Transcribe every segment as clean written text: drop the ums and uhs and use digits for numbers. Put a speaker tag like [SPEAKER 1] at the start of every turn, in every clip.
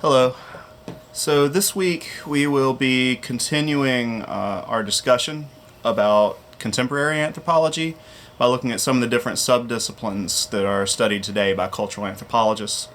[SPEAKER 1] Hello. So this week we will be continuing our discussion about contemporary anthropology by looking at some of the different subdisciplines that are studied today by cultural anthropologists.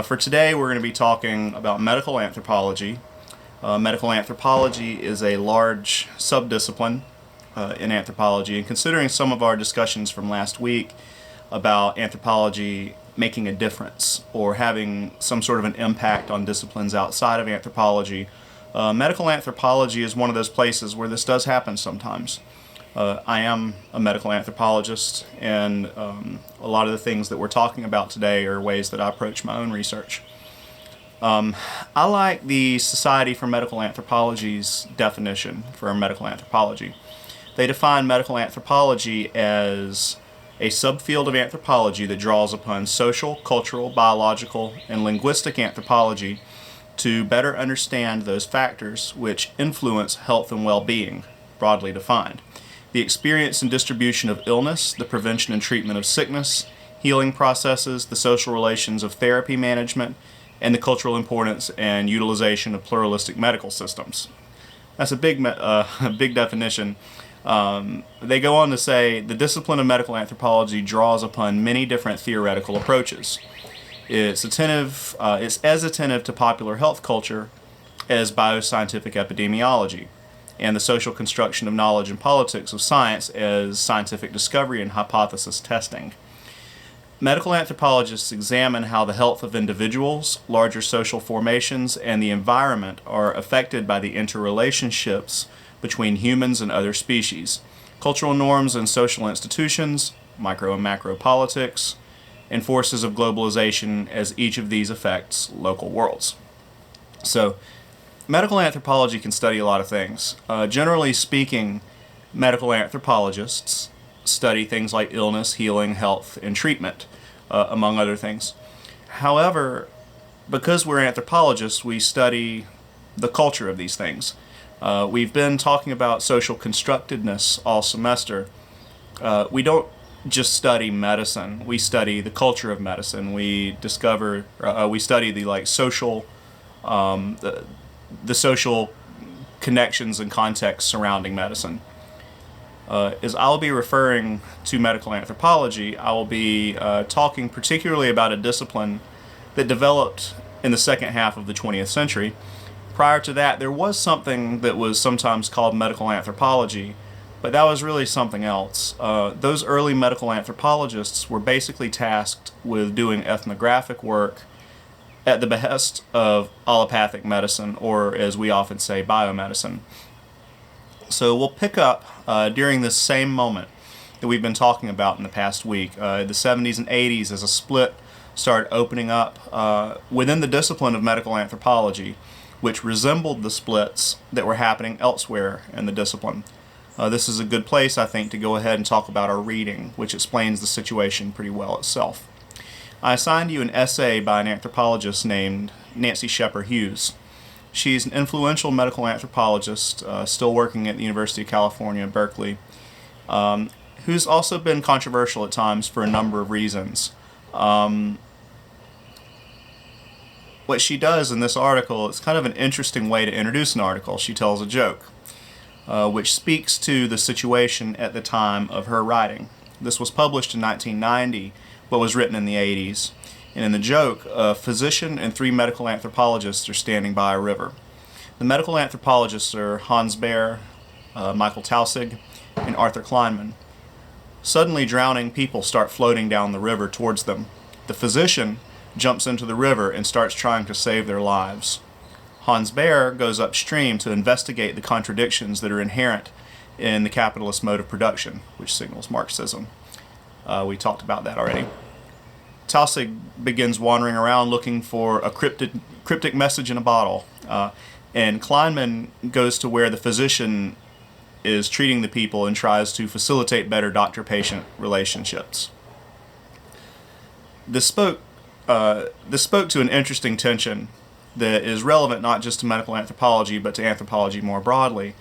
[SPEAKER 1] For today we're going to be talking about medical anthropology. Medical anthropology is a large subdiscipline in anthropology, and considering some of our discussions from last week about anthropology making a difference or having some sort of an impact on disciplines outside of anthropology, medical anthropology is one of those places where this does happen sometimes. I am a medical anthropologist, and a lot of the things that we're talking about today are ways that I approach my own research. I like the Society for Medical Anthropology's definition for medical anthropology. They define medical anthropology as a subfield of anthropology that draws upon social, cultural, biological, and linguistic anthropology to better understand those factors which influence health and well-being, broadly defined. The experience and distribution of illness, the prevention and treatment of sickness, healing processes, the social relations of therapy management, and the cultural importance and utilization of pluralistic medical systems. That's a big definition. They go on to say the discipline of medical anthropology draws upon many different theoretical approaches. It's as attentive to popular health culture as bioscientific epidemiology, and the social construction of knowledge and politics of science as scientific discovery and hypothesis testing. Medical anthropologists examine how the health of individuals, larger social formations, and the environment are affected by the interrelationships between humans and other species, cultural norms and social institutions, micro and macro politics, and forces of globalization as each of these affects local worlds. So, medical anthropology can study a lot of things. Generally speaking, medical anthropologists study things like illness, healing, health, and treatment, among other things. However, because we're anthropologists, we study the culture of these things. We've been talking about social constructedness all semester. We don't just study medicine. We study the culture of medicine. We study the social, the social connections and contexts surrounding medicine. As I'll be referring to medical anthropology, I will be talking particularly about a discipline that developed in the second half of the 20th century. Prior to that, there was something that was sometimes called medical anthropology, but that was really something else. Those early medical anthropologists were basically tasked with doing ethnographic work at the behest of allopathic medicine, or as we often say, biomedicine. So we'll pick up during this same moment that we've been talking about in the past week, the 70s and 80s, as a split started opening up within the discipline of medical anthropology, which resembled the splits that were happening elsewhere in the discipline. This is a good place, I think, to go ahead and talk about our reading, which explains the situation pretty well itself. I assigned you an essay by an anthropologist named Nancy Shepard Hughes. She's an influential medical anthropologist, still working at the University of California, Berkeley, who's also been controversial at times for a number of reasons. What she does in this article is kind of an interesting way to introduce an article. She tells a joke, which speaks to the situation at the time of her writing. This was published in 1990, but was written in the 80s. And in the joke, a physician and three medical anthropologists are standing by a river. The medical anthropologists are Hans Baer, Michael Taussig, and Arthur Kleinman. Suddenly, drowning people start floating down the river towards them. The physician jumps into the river and starts trying to save their lives. Hans Baer goes upstream to investigate the contradictions that are inherent in the capitalist mode of production, which signals Marxism. We talked about that already. Taussig begins wandering around looking for a cryptic message in a bottle, and Kleinman goes to where the physician is treating the people and tries to facilitate better doctor-patient relationships. This spoke to an interesting tension that is relevant not just to medical anthropology, but to anthropology more broadly.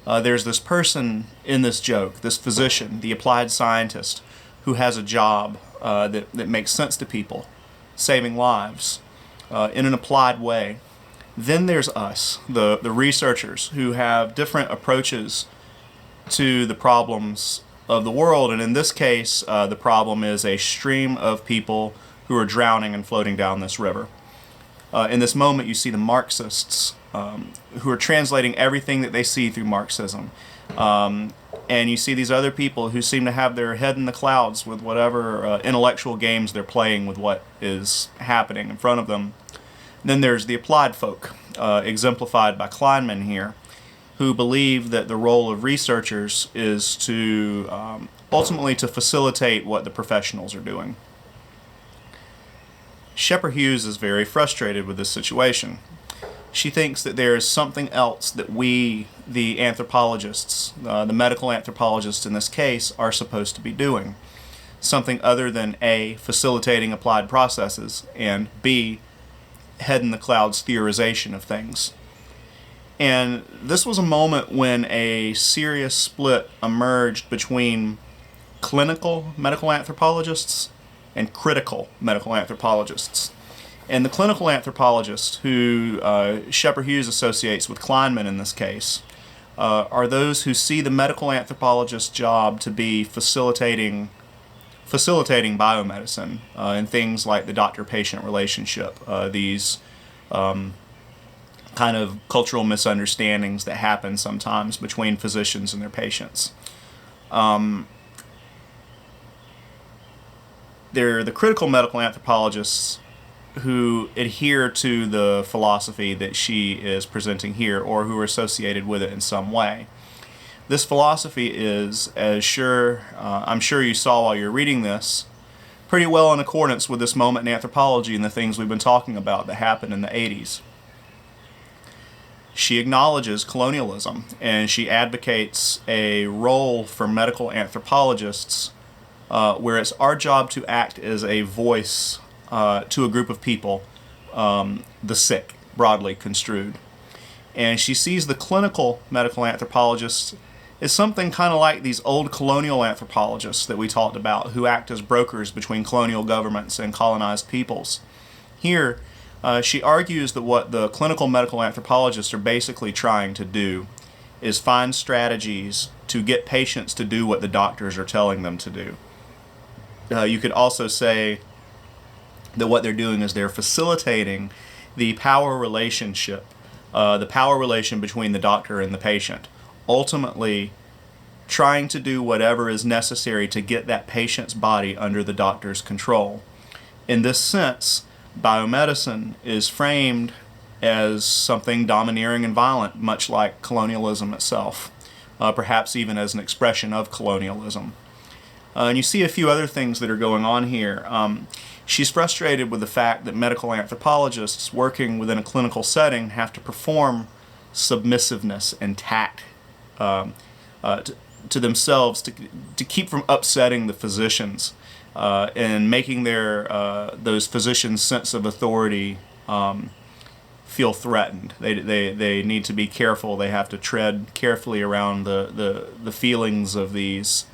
[SPEAKER 1] There's this person in this joke, this physician, the applied scientist, who has a job that makes sense to people, saving lives. in an applied way. Then there's us, the researchers, who have different approaches to the problems of the world. And in this case, the problem is a stream of people who are drowning and floating down this river. In this moment, you see the Marxists who are translating everything that they see through Marxism. And you see these other people who seem to have their head in the clouds with whatever intellectual games they're playing with what is happening in front of them. Then there's the applied folk, exemplified by Kleinman here, who believe that the role of researchers is to ultimately to facilitate what the professionals are doing. Shepherd Hughes is very frustrated with this situation. She thinks that there is something else that we, the anthropologists, the medical anthropologists in this case, are supposed to be doing. Something other than A, facilitating applied processes, and B, head in the clouds theorization of things. And this was a moment when a serious split emerged between clinical medical anthropologists and critical medical anthropologists. And the clinical anthropologists, who Shepherd Hughes associates with Kleinman in this case, are those who see the medical anthropologist's job to be facilitating biomedicine in things like the doctor-patient relationship, these kind of cultural misunderstandings that happen sometimes between physicians and their patients. They're the critical medical anthropologists who adhere to the philosophy that she is presenting here, or who are associated with it in some way. This philosophy is, I'm sure you saw while you're reading this, pretty well in accordance with this moment in anthropology and the things we've been talking about that happened in the 80s. She acknowledges colonialism, and she advocates a role for medical anthropologists where it's our job to act as a voice to a group of people, the sick, broadly construed. And she sees the clinical medical anthropologists as something kind of like these old colonial anthropologists that we talked about, who act as brokers between colonial governments and colonized peoples. Here, she argues that what the clinical medical anthropologists are basically trying to do is find strategies to get patients to do what the doctors are telling them to do. You could also say that what they're doing is they're facilitating the power relationship, the power relation between the doctor and the patient, ultimately trying to do whatever is necessary to get that patient's body under the doctor's control. In this sense, biomedicine is framed as something domineering and violent, much like colonialism itself, perhaps even as an expression of colonialism. And you see a few other things that are going on here. She's frustrated with the fact that medical anthropologists working within a clinical setting have to perform submissiveness and tact to themselves to keep from upsetting the physicians and making those physicians' sense of authority feel threatened. They need to be careful. They have to tread carefully around the feelings of these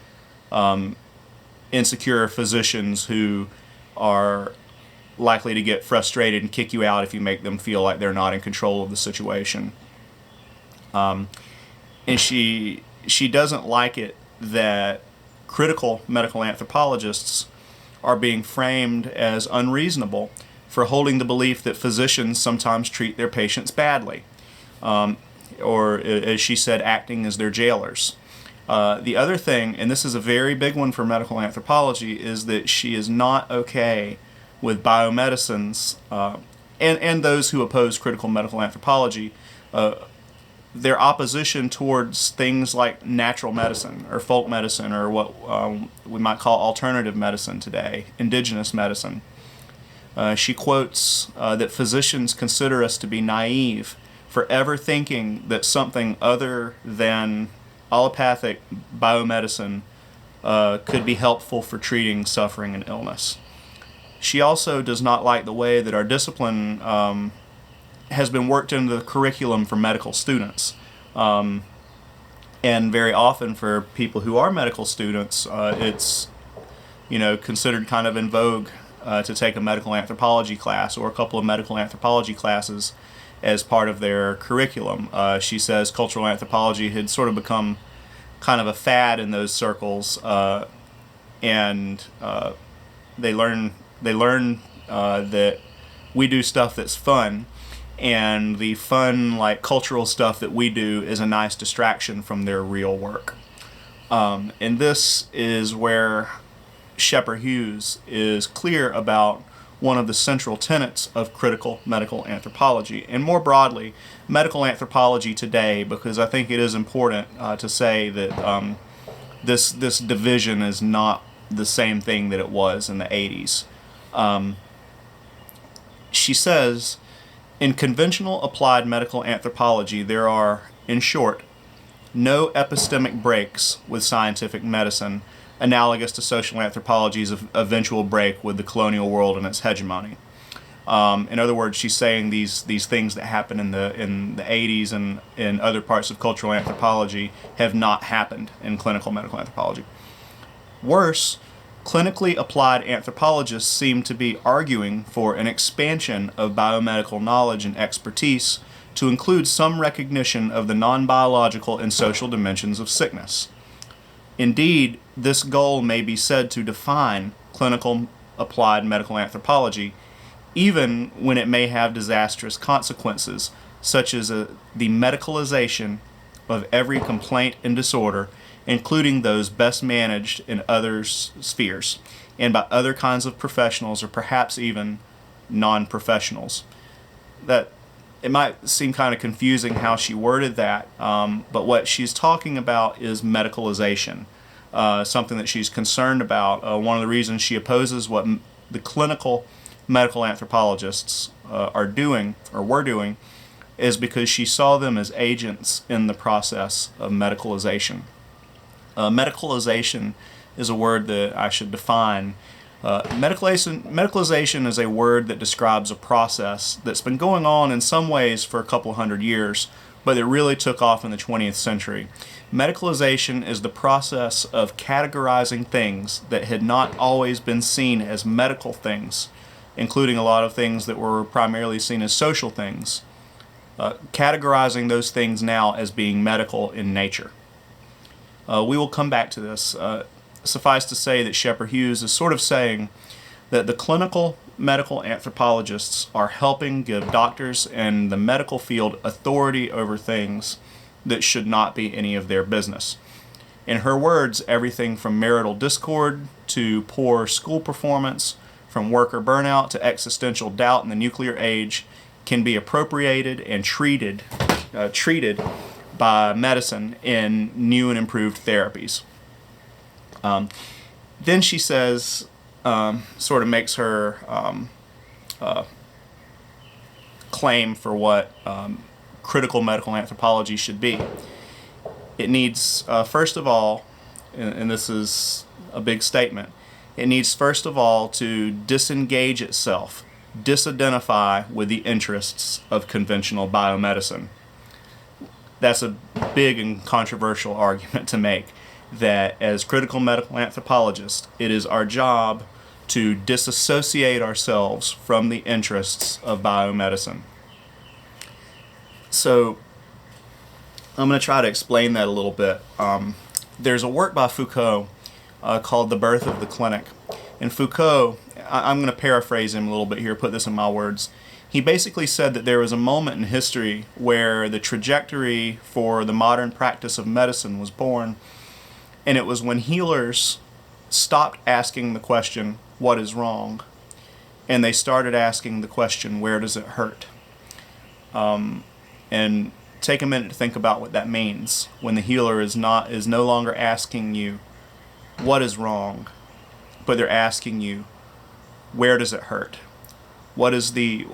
[SPEAKER 1] insecure physicians who are likely to get frustrated and kick you out if you make them feel like they're not in control of the situation. And she doesn't like it that critical medical anthropologists are being framed as unreasonable for holding the belief that physicians sometimes treat their patients badly, or as she said, acting as their jailers. The other thing, and this is a very big one for medical anthropology, is that she is not okay with biomedicines and those who oppose critical medical anthropology, their opposition towards things like natural medicine or folk medicine, or what we might call alternative medicine today, indigenous medicine. She quotes that physicians consider us to be naive for ever thinking that something other than allopathic biomedicine could be helpful for treating suffering and illness. She also does not like the way that our discipline has been worked into the curriculum for medical students. And very often for people who are medical students, it's considered kind of in vogue to take a medical anthropology class or a couple of medical anthropology classes as part of their curriculum. She says cultural anthropology had sort of become kind of a fad in those circles, and they learn that we do stuff that's fun, and the fun, like cultural stuff that we do, is a nice distraction from their real work. And this is where Shepard Hughes is clear about one of the central tenets of critical medical anthropology, and more broadly, medical anthropology today, because I think it is important to say that this division is not the same thing that it was in the 80s. She says, in conventional applied medical anthropology, there are, in short, no epistemic breaks with scientific medicine, analogous to social anthropology's eventual break with the colonial world and its hegemony. In other words, she's saying these things that happen in the 80s and in other parts of cultural anthropology have not happened in clinical medical anthropology. Worse, clinically applied anthropologists seem to be arguing for an expansion of biomedical knowledge and expertise to include some recognition of the non-biological and social dimensions of sickness. Indeed, this goal may be said to define clinical applied medical anthropology, even when it may have disastrous consequences, such as the medicalization of every complaint and disorder, including those best managed in other spheres, and by other kinds of professionals, or perhaps even non-professionals. That it might seem kind of confusing how she worded that, but what she's talking about is medicalization, something that she's concerned about. One of the reasons she opposes what the clinical medical anthropologists are doing, or were doing, is because she saw them as agents in the process of medicalization. Medicalization is a word that I should define. Medicalization is a word that describes a process that's been going on in some ways for a couple hundred years, but it really took off in the 20th century. Medicalization is the process of categorizing things that had not always been seen as medical things, including a lot of things that were primarily seen as social things, categorizing those things now as being medical in nature. We will come back to this. Suffice to say that Shepard Hughes is sort of saying that the clinical medical anthropologists are helping give doctors and the medical field authority over things that should not be any of their business. In her words, everything from marital discord to poor school performance, from worker burnout to existential doubt in the nuclear age, can be appropriated and treated by medicine in new and improved therapies. Then she says, sort of makes her claim for what critical medical anthropology should be. It needs, first of all, and this is a big statement, it needs first of all to disengage itself, disidentify with the interests of conventional biomedicine. That's a big and controversial argument to make, that as critical medical anthropologists, it is our job to disassociate ourselves from the interests of biomedicine. So I'm going to try to explain that a little bit. There's a work by Foucault called The Birth of the Clinic. And Foucault, I'm going to paraphrase him a little bit here, put this in my words. He basically said that there was a moment in history where the trajectory for the modern practice of medicine was born, and it was when healers stopped asking the question, what is wrong? And they started asking the question, where does it hurt? And take a minute to think about what that means when the healer is no longer asking you, what is wrong? But they're asking you, where does it hurt? What is the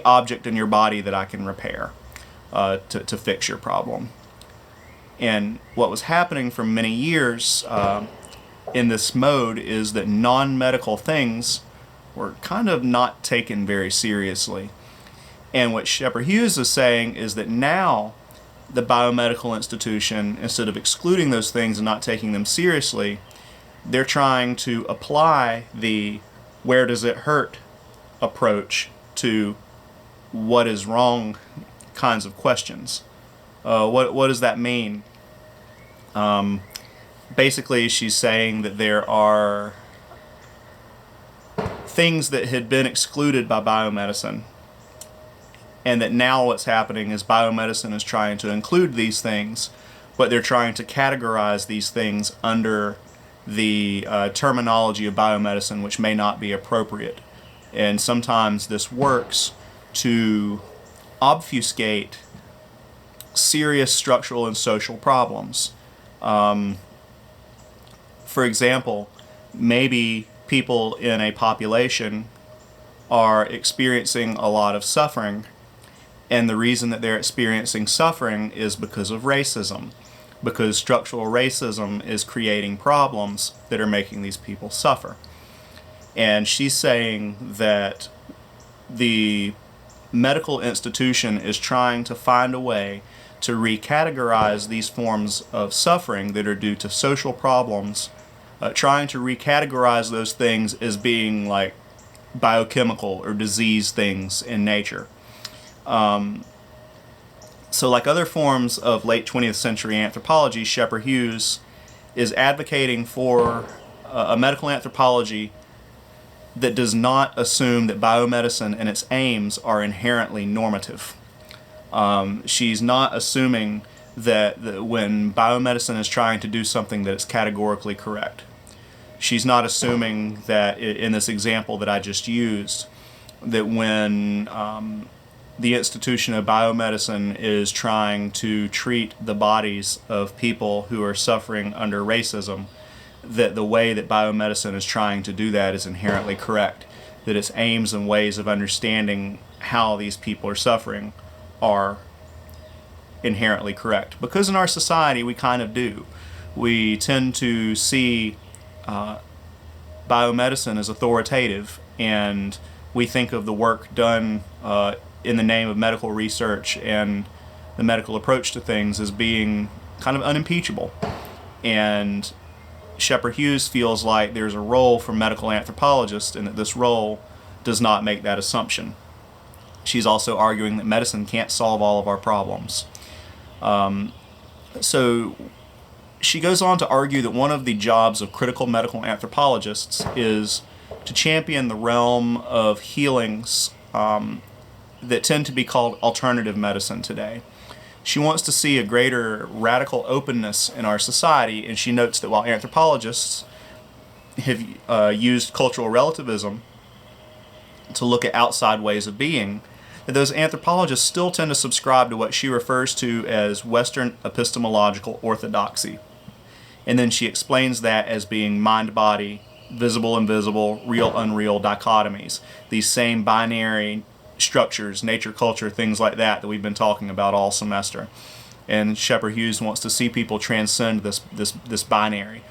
[SPEAKER 1] object in your body that I can repair to fix your problem? And what was happening for many years in this mode is that non-medical things were kind of not taken very seriously. And what Shepard Hughes is saying is that now the biomedical institution, instead of excluding those things and not taking them seriously, they're trying to apply the where does it hurt approach to what is wrong kinds of questions. What does that mean? Basically, she's saying that there are things that had been excluded by biomedicine, and that now what's happening is biomedicine is trying to include these things, but they're trying to categorize these things under the terminology of biomedicine, which may not be appropriate. And sometimes this works to obfuscate serious structural and social problems. For example, maybe people in a population are experiencing a lot of suffering, and the reason that they're experiencing suffering is because of racism, because structural racism is creating problems that are making these people suffer. And she's saying that the medical institution is trying to find a way to recategorize these forms of suffering that are due to social problems, trying to recategorize those things as being like biochemical or disease things in nature. So like other forms of late 20th century anthropology, Shepard Hughes is advocating for a medical anthropology that does not assume that biomedicine and its aims are inherently normative. She's not assuming that when biomedicine is trying to do something that it's categorically correct. She's not assuming that in this example that I just used, that when the institution of biomedicine is trying to treat the bodies of people who are suffering under racism, that the way that biomedicine is trying to do that is inherently correct, that its aims and ways of understanding how these people are suffering are inherently correct. Because in our society we kind of do. We tend to see biomedicine as authoritative, and we think of the work done in the name of medical research and the medical approach to things as being kind of unimpeachable. And Shepard Hughes feels like there's a role for medical anthropologists, and that this role does not make that assumption. She's also arguing that medicine can't solve all of our problems. So she goes on to argue that one of the jobs of critical medical anthropologists is to champion the realm of healings that tend to be called alternative medicine today. She wants to see a greater radical openness in our society, and she notes that while anthropologists have used cultural relativism to look at outside ways of being, that those anthropologists still tend to subscribe to what she refers to as Western epistemological orthodoxy. And then she explains that as being mind-body, visible-invisible, real-unreal dichotomies, these same binary structures, nature-culture, things like that we've been talking about all semester. And Shepard Hughes wants to see people transcend this binary.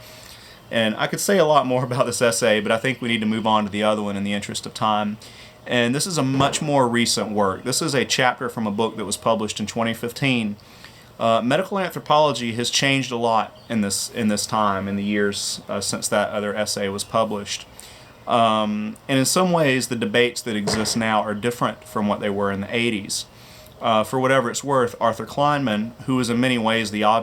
[SPEAKER 1] And I could say a lot more about this essay, but I think we need to move on to the other one in the interest of time. And this is a much more recent work. This is a chapter from a book that was published in 2015. Medical anthropology has changed a lot in this time, in the years since that other essay was published. And in some ways, the debates that exist now are different from what they were in the 80s. For whatever it's worth, Arthur Kleinman, who is in many ways the object